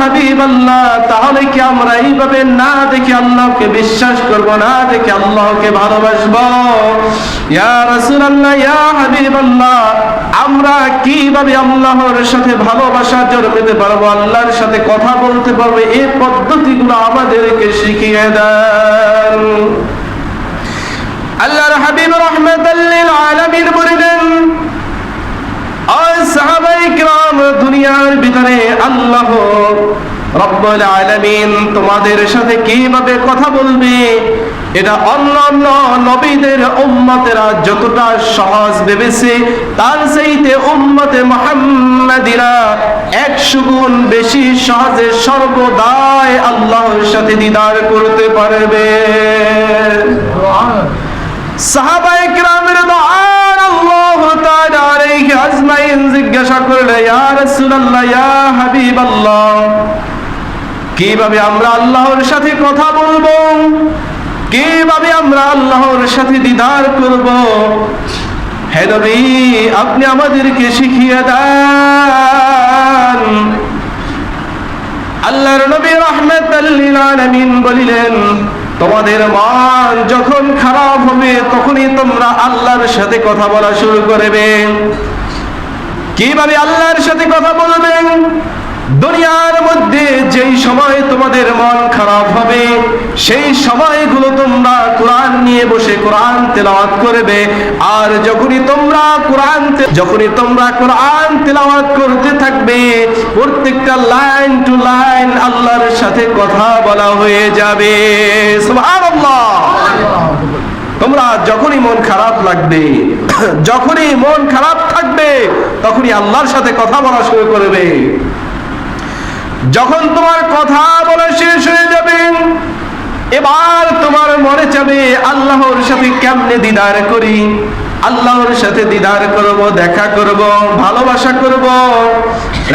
হাবিবাল্লাহ, তাহলে কি আমরা এইভাবে না দেখে আল্লাহকে বিশ্বাস করব, না দেখে আল্লাহকে ভালোবাসবো? ইয়া রাসূলুল্লাহ, ইয়া হাবিবাল্লাহ, আমরা কিভাবে আল্লাহর সাথে ভালোবাসা জন্মাতে পারবো, আল্লাহর সাথে কথা বলতে পারবো? এই পদ্ধতিগুলো আমাদেরকে শিখিয়ে দেন। আল্লাহর হাবিব রাহমাতাল লিল আলামিন বলেন, ও সাহাবায়ে কিরাম, দুনিয়ার ভিতরে আল্লাহ রব্বুল আলামিন তোমাদের সাথে কিভাবে কথা বলবে, এটা অন্যান্য নবীদের উম্মতেরা যতটা সহজ ভেবেছে, তার চাইতে উম্মতে মুহাম্মাদিরা 100 গুণ বেশি সহজে সর্বদাই আল্লাহর সাথে দিদার করতে পারবে। সাহাবায়ে কিরামের দোয়ার আল্লাহু তাআলা আলাইহি আজমাইন জিজ্ঞাসা করলেন, ইয়া রাসূলুল্লাহ, ইয়া হাবিবাল্লাহ, কিভাবে আমরা আল্লাহর সাথে কথা বলবো, কিভাবে আমরা আল্লাহর সাথে দিদার করব? হে নবী, আপনি আমাদেরকে শিখিয়ে দেন। আল্লাহর নবী রাহমাতাল লিল আলামিন বলিলেন, তোমাদের মন যখন খারাপ হবে তখনই তোমরা আল্লাহর সাথে কথা বলা শুরু করবে। কিভাবে আল্লাহর সাথে কথা বলবেন? দুনিয়ার মধ্যে যেই সময় তোমাদের মন খারাপ হবে, সেই সময়গুলো তোমরা কোরআন নিয়ে বসে কোরআন তেলাওয়াত করবে। আর যখনই তোমরা কোরআন তেলাওয়াত করতে থাকবে, প্রত্যেকটা লাইন টু লাইন আল্লাহর সাথে কথা বলা হয়ে যাবে। সুবহানাল্লাহ। তোমরা যখনই মন খারাপ লাগবে, যখনই মন খারাপ থাকবে, তখনই আল্লাহর সাথে কথা বলা শুরু করবে। যখন তোমার কথা বলা শেষ হয়ে যাবে, এবার তোমার মনে যাবে আল্লাহর সাথে কেমনে দিদার করি, আল্লাহর সাথে দিদার করব, দেখা করব, ভালোবাসা করব।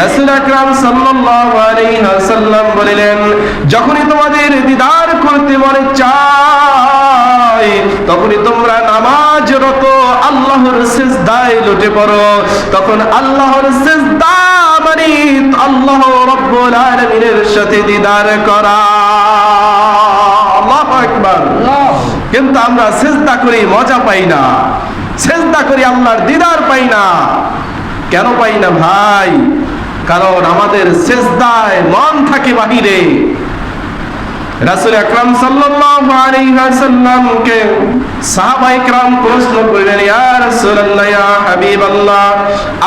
রাসূল আকরাম সাল্লাল্লাহু আলাইহি ওয়াসাল্লাম বলেন, যখনই তোমাদের দিদার করতে মনে চায়, তখনই তোমরা নামাজরত আল্লাহর সিজদায় লুটে পড়ো। তখন আল্লাহর সিজদা মানে আল্লাহ রাব্বুল আলামিনের সাথে দিদার করা। আল্লাহু আকবার। কিন্তু আমরা সিজদা করি, মজা পাই না। সিজদা করি, আল্লাহর দিদার পাই না। কেন পাই না ভাই? কারণ আমাদের সিজদায় মন থাকে বাহিরে। রাসূল আকরাম সাল্লাল্লাহু আলাইহি ওয়াসাল্লামকে সাহাবায়ে কিরাম প্রশ্ন করলেন, ইয়া রাসূলুল্লাহ, ইয়া হাবিবাল্লাহ,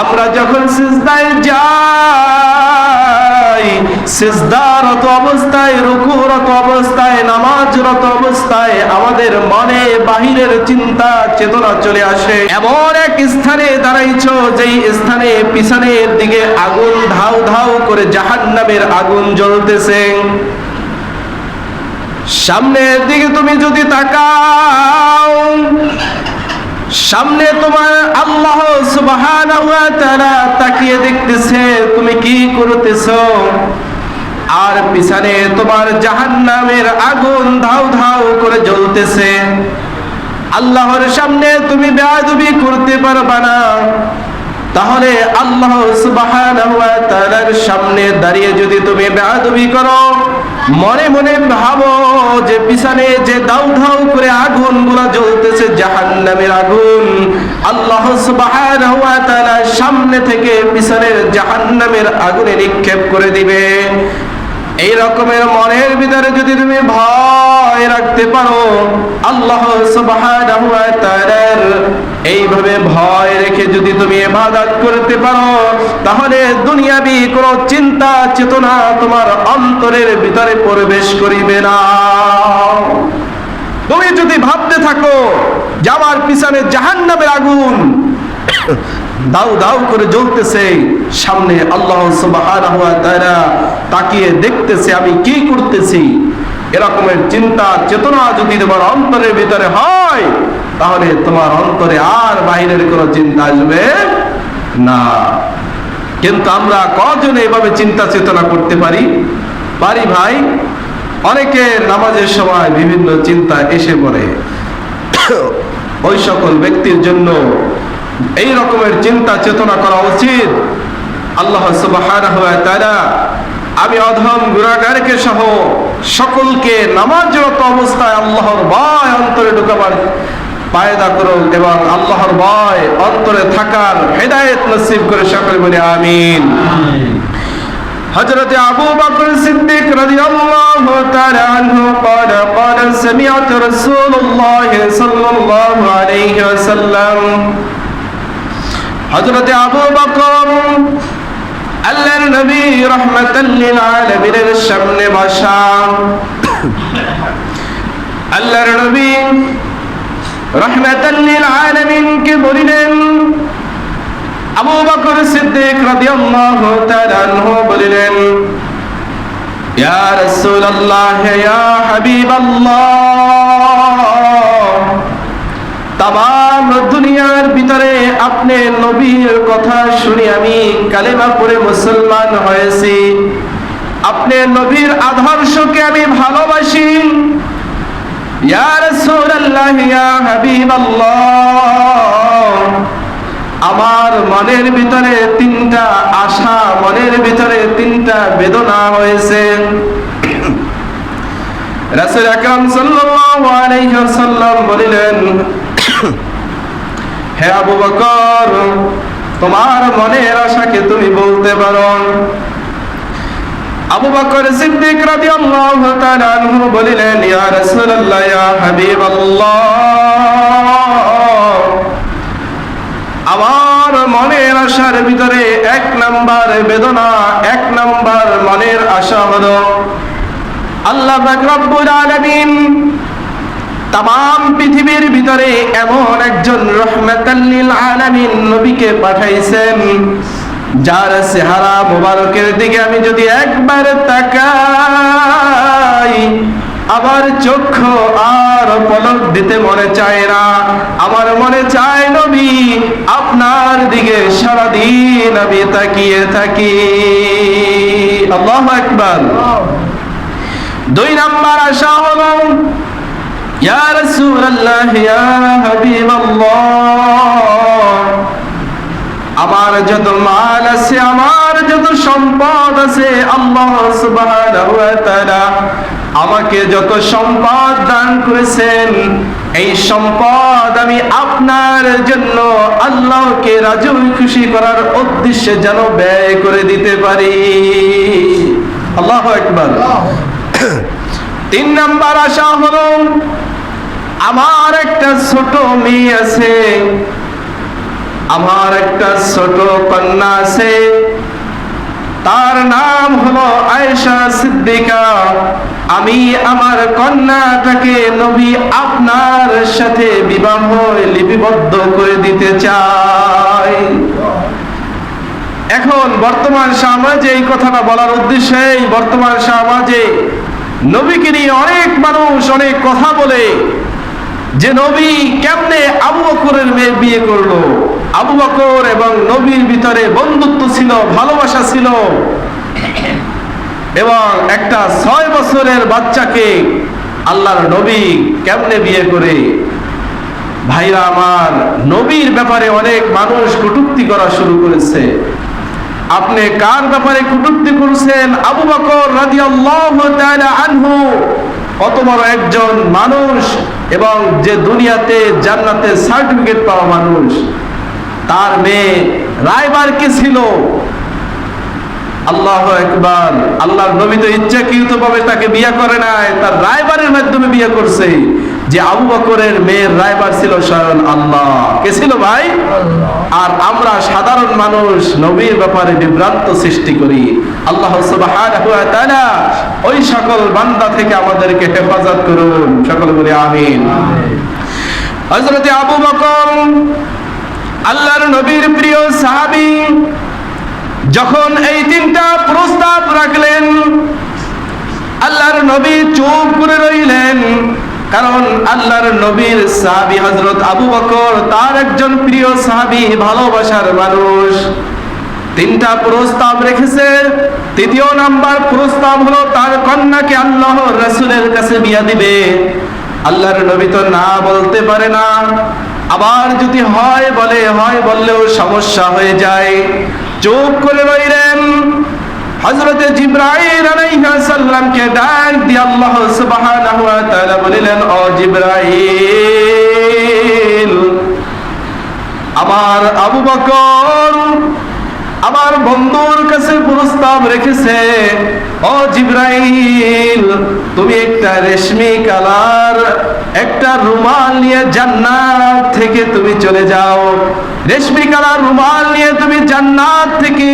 আমরা যখন সিজদায় যাই, সিজদারত অবস্থায়, রুকুরত অবস্থায়, নামাজরত অবস্থায় আমাদের মনে বাহিরের চিন্তা চেতনা চলে আসে। এমন এক স্থানে দাঁড়াইছো যেই স্থানে পিছনের দিকে আগুন ধাউ ধাউ করে জাহান্নামের আগুন জ্বলতেছে। সামনের দিকে তুমি যদি তাকাও, সামনে তোমার আল্লাহ সুবহানাহু ওয়া তাআলা তাকিয়ে দেখতেছে তুমি কি করতেছো, আর পিছনে তোমার জাহান্নামের আগুন ধাউ ধাউ করে জ্বলতেছে। আল্লাহর সামনে তুমি বেয়াদবি করতে পারবা না। তাহলে আল্লাহ সুবহানাহু ওয়া তাআলার সামনে দাঁড়িয়ে যদি তুমি বেয়াদবি করো, মনে মনে ভাবো যে পিছনে যে দাউ দাউ করে আগুনগুলো জ্বলতেছে জাহান্নামের আগুন, আল্লাহ সুবহানাহু ওয়া তাআলা সামনে থেকে পিছনের জাহান্নামের আগুনে নিক্ষেপ করে দিবে। এই রকমের মনের ভিতরে যদি তুমি ভয় রাখতে পারো, আল্লাহ সুবহানাহু ওয়া তাআলার এইভাবে ভয় রেখে যদি তুমি ইবাদত করতে পারো, তাহলে দুনিয়াবি কোনো চিন্তা চেতনা তোমার অন্তরের ভিতরে প্রবেশ করিবে না। তুমি যদি ভাবতে থাকো যে আমার পিছনে জাহান্নামের আগুন দাউ দাউ করে জ্বলতেছে, সামনে আল্লাহ সুবহানাহু ওয়া তাআলা তাকিয়ে দেখতেছে আমি কি করতেছি, এরকমের চিন্তা চেতনা যদি তোমার অন্তরের ভিতরে হয়, তাহলে তোমার অন্তরে আর বাইরের কোনো চিন্তা আসবে না। কিন্তু আমরা কজন এভাবে চিন্তা চেতনা করতে পারি ভাই? অনেকের নামাজের সময় বিভিন্ন চিন্তা এসে পড়ে। ওই সকল ব্যক্তির জন্য এই রকমের চিন্তা চেতনা করা উচিত। আল্লাহ সুবহানাহু ওয়া তাআলা আমি অধম গুনাহগারকে সহ সকলকে নামাজরত অবস্থায় আল্লাহর ভয় অন্তরে ঢুকাবার পায়দা করুন এবং আল্লাহর ভয় অন্তরে থাকার হেদায়েত নসিব করে সকলে বলি আমিন। হযরত আবু বকর সিদ্দিক রাদিয়াল্লাহু তাআলা আনহু قال قال سمعت رسول الله صلى الله عليه وسلم হযরত আবু বকর আল্লাহর নবী রাহমাতাল লিল আলামিনের সামনে বসা আল্লাহর নবী রাহমাতাল লিল আলামিন কে বলিলেন, আবু বকর সিদ্দিক রাদিয়াল্লাহু তাআলা আনহু বলিলেন, ইয়া রাসূলুল্লাহ ইয়া হাবিবাল্লাহ, তাম দুনিয়ার ভিতরে আপনি নবীর কথা শুনে আমি কালেমা পড়ে মুসলমান হয়েছি, আপনি নবীর আদর্শকে আমি ভালোবাসি। ইয়া রাসূলুল্লাহ ইয়া হাবিবাল্লাহ, আমার মনের ভিতরে তিনটা আশা, মনের ভিতরে তিনটা বেদনা হয়েছে। রাসূল আকরাম সাল্লাল্লাহু আলাইহি ওয়াসাল্লাম বলিলেন, হে আবু বকর, তোমার মনের আশাকে তুমি বলতে পারো। আবু বকর সিদ্দিক রাদিয়াল্লাহু তাআলা আনহু বলিলেন, ইয়া রাসূলুল্লাহ ইয়া হাবিবাল্লাহ, আমার মনের আশার ভিতরে এক নাম্বার বেদনা, এক নাম্বার মনের আশা হলো আল্লাহ পাক রব্বুল আলামিন তাম পৃথিবীর ভিতরে এমন একজন রাহমাতাল লিল আলামিন নবীকে পাঠাইছেন, যার চেহারা মোবারকের দিকে আমি যদি একবার তাকাই আমার চক্ষু আর পলক দিতে মনে চায় না। আমার মনে চায় নবী আপনার দিকে সারাদিন আমি তাকিয়ে থাকি। আল্লাহু আকবার। দুই নাম্বার আশা হলো, ইয়া রাসূলুল্লাহ ইয়া হাবিবাল্লাহ, আমার যত মাল আছে, আমার যত সম্পদ আছে, আল্লাহ সুবহানাহু ওয়া তাআলা আমাকে যত সম্পদ দান করেছেন, এই সম্পদ আমি আপনার জন্য আল্লাহকে রাজি খুশি করার উদ্দেশ্যে যেন ব্যয় করে দিতে পারি। আল্লাহু আকবার। তিন নাম্বার আশা হলো, আমার একটা ছোট মেয়ে আছে, আমার একটা ছোট কন্যা আছে, তার নাম হলো আয়েশা সিদ্দিকা। আমি আমার কন্যাটাকে নবী আপনার সাথে বিবাহ লিপিবদ্ধ করে দিতে চাই। এখন বর্তমান সমাজে এই কথাটা বলার উদ্দেশ্যে, বর্তমান সমাজে নবীকে নিয়ে অনেক মানুষ অনেক কথা বলে যে নবী কেমনে আবু বকরের মেয়ে বিয়ে করলো। আবু বকর এবং নবীর ভিতরে বন্ধুত্ব ছিল, ভালোবাসা ছিল, এবং একটা 6 বছরের বাচ্চাকে আল্লাহর নবী কেমনে বিয়ে করে। ভাইরা আমার, নবীর ব্যাপারে অনেক মানুষ কটূক্তি করা শুরু করেছে। আপনি কার ব্যাপারে কটূক্তি করছেন? আবু বকর রাদিয়াল্লাহু তাআলা আনহু কত বড় একজন মানুষ, এবং যে দুনিয়াতে জান্নাতে সার্টিফিকেট পাওয়া মানুষ, তার মেয়ে রায়বার কে ছিল? আল্লাহু আকবার। আল্লাহর নবী তো ইচ্ছাকৃতভাবে তাকে বিয়ে করে নাই, তার রায়বারের মাধ্যমে বিয়ে করছে। যে আবু বকরের মেয়ের রায়বার ছিল স্বয়ং আল্লাহ। কে ছিল ভাই? আর আমরা সাধারণ মানুষ নবীর ব্যাপারে বিভ্রান্ত সৃষ্টি করি। আল্লাহ সুবহানাহু ওয়া তাআলা ওই সকল বান্দা থেকে আমাদেরকে হেফাজত করুন, সকলে বলি আমিন। হযরত আবু বকর আল্লাহর নবীর প্রিয় সাহাবী, যখন এই তিনটা প্রস্তাব রাখলেন, আল্লাহর নবী চুপ করে রইলেন। কারণ আল্লাহর নবীর সাহাবী হযরত আবু বকর তার একজন প্রিয় সাহাবী, ভালোবাসার মানুষ। তিনটা প্রস্তাব রেখেছে। তৃতীয় নাম্বার প্রস্তাব হলো তার কন্যাকে আল্লাহর রাসূলের কাছে বিয়ে দিবে। আল্লাহর নবী তো না বলতে পারে না, আবার যদি হয় বলে, হয় বললেও সমস্যা হয়ে যায়। চুপ করে রইলেন। হযরতে জিবরাইল আলাইহিস সালামকে ডাক দিয়ে আল্লাহ সুবহানাহু ওয়া তাআলা বলিলেন, ও জিবরাইল, আমার আবু বকর আমার বন্ধুর কাছে প্রস্তাব রেখেছে। ও জিবরাইল, তুমি একটা রেশমি কালার একটা রুমাল নিয়ে জান্নাত থেকে তুমি চলে যাও। রেশমি কালার রুমাল নিয়ে তুমি জান্নাত থেকে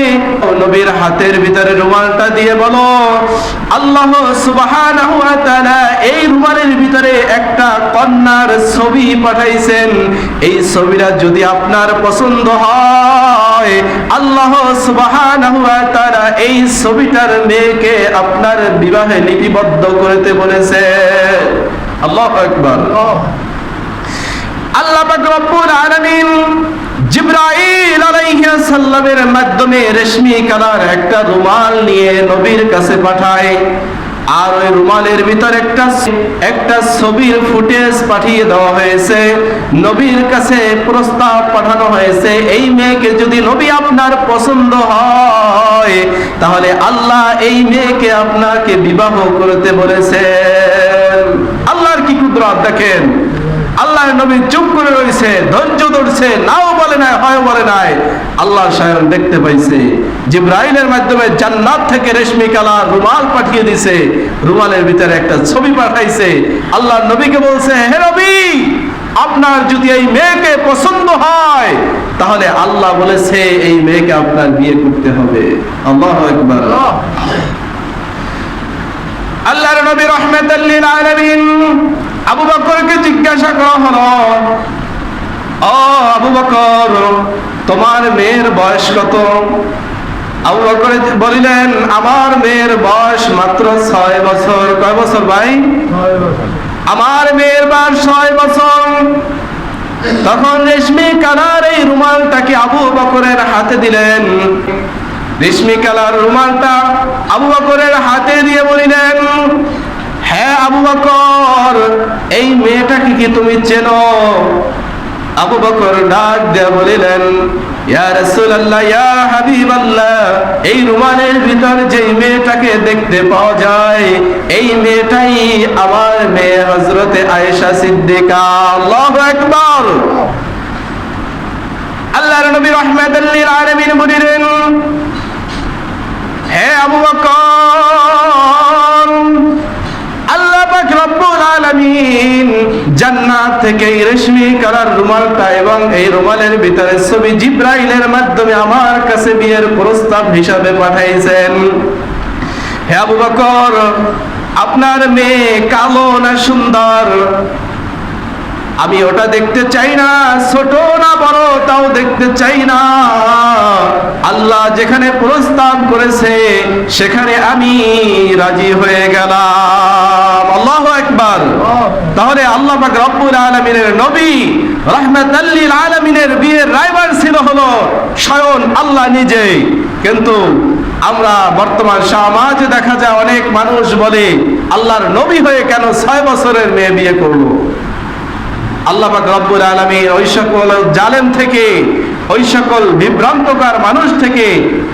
নবীর হাতের ভিতরে রুমালটা দিয়ে বলো, আল্লাহ সুবহানাহু ওয়া তাআলা এই রুমালের ভিতরে একটা কন্যার ছবি পাঠাইছেন। এই ছবিটা যদি আপনার পছন্দ হয়, আল্লাহ সুবহানাহু ওয়া তাআলা এই ছবিটার মেয়েকে আপনার বিবাহে লিপিবদ্ধ করতে বলেছে। আল্লাহু আকবার। আল্লাহ পাক রব্বুল আলামিন জিবরাইল আলাইহিস সালামের মাধ্যমে রেশমি কালার একটা রুমাল নিয়ে নবীর কাছে পাঠায়। আর ওই রুমালের ভিতর একটা ছবির ফুটেজ পাঠিয়ে দেওয়া হয়েছে। নবীর কাছে প্রস্তাব পাঠানো হয়েছে, এই মেয়েকে যদি নবী আপনার পছন্দ হয়, তাহলে আল্লাহ এই মেয়েকে আপনাকে বিবাহ করতে বলেছেন। আল্লাহর কি কুদরত দেখেন। আল্লাহর নবী চুপ করে রয়েছে, ধৈর্য ধরছে, নাও বলে নাই, হয় বলে নাই। আল্লাহ স্বয়ং দেখতে পাইছে। জিবরাইলের মাধ্যমে জান্নাত থেকে রেশমি কালার রুমাল পাঠিয়ে দিয়েছে। রুমালের ভিতরে একটা ছবি পাঠাইছে। আল্লাহর নবীকে বলছে, হে নবী, আপনার যদি এই মেয়েকে পছন্দ হয়, তাহলে আল্লাহ বলেছে এই মেয়েকে আপনার বিয়ে করতে হবে। আল্লাহু আকবার। আল্লাহর নবী রাহমাতাল লিল আলামিন আবু বকরকে জিজ্ঞাসা করা হলো, ও আবু বকর, তোমার মেয়ের বয়স কত? আবু বকর বলিলেন, আমার মেয়ের বয়স মাত্র 6 বছর। কয় বছর ভাই? 6 বছর। আমার মেয়ের বয়স 6 বছর। তখন রেশমি কালার এই রুমালটাকে আবু বকরের হাতে দিলেন। রেশমি কালার রুমালটা আবু বকরের হাতে দিয়ে বলিলেন, হ্যাঁ আবু বকর, এই মেয়েটাকে কি তুমি চেনো? আবু বকর ডাক দিয়ে বলিলেন, ইয়া রাসূলুল্লাহ, ইয়া হাবিবাল্লাহ, এই রুমালের ভিতর যে মেয়েটাকে দেখতে পাওয়া যায়, এই মেয়েটাই আমার মেয়ে হযরতে আয়েশা সিদ্দিকা। আল্লাহু আকবার। আল্লাহর নবী রাহমাতাল লিল আলামিন বলিলেন, হে আবু বকর, আল্লাহ পাক রব্বুল আলামিন জান্নাত থেকে এই রেশমি কালার রুমালটা এবং এই রুমালের ভিতরে ছবি জিবরাইলের মাধ্যমে আমার কাছে বিয়ের প্রস্তাব হিসাবে পাঠাইছেন। হে আবু বকর, আপনার মেয়ে কালো না সুন্দর? আমি ওটা দেখতে চাই না, ছোট না বড় তাও দেখতে চাই না। আল্লাহ যেখানে প্রস্তাব করেছে সেখানে আমি রাজি হয়ে গেলাম। আল্লাহু আকবার। তাহলে আল্লাহ পাক রব্বুল আলামিনের নবী রাহমাতাল লিল আলামিনের বিয়ের রায়বার ছিল হলো স্বয়ং আল্লাহ নিজেই। কিন্তু আমরা বর্তমান সমাজে দেখা যায় অনেক মানুষ বলে, আল্লাহর নবী হয়ে কেন 6 বছরের মেয়ে বিয়ে করলো? আল্লাহ পাক রব্বুল আলামিন ওই সকল জালেম থেকে, ওই সকল বিভ্রান্তকার মানুষ থেকে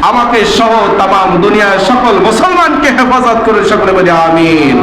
আমাকে সহ তামাম দুনিয়ার সকল মুসলমানকে হেফাজত করে সকলে বলি আমিন।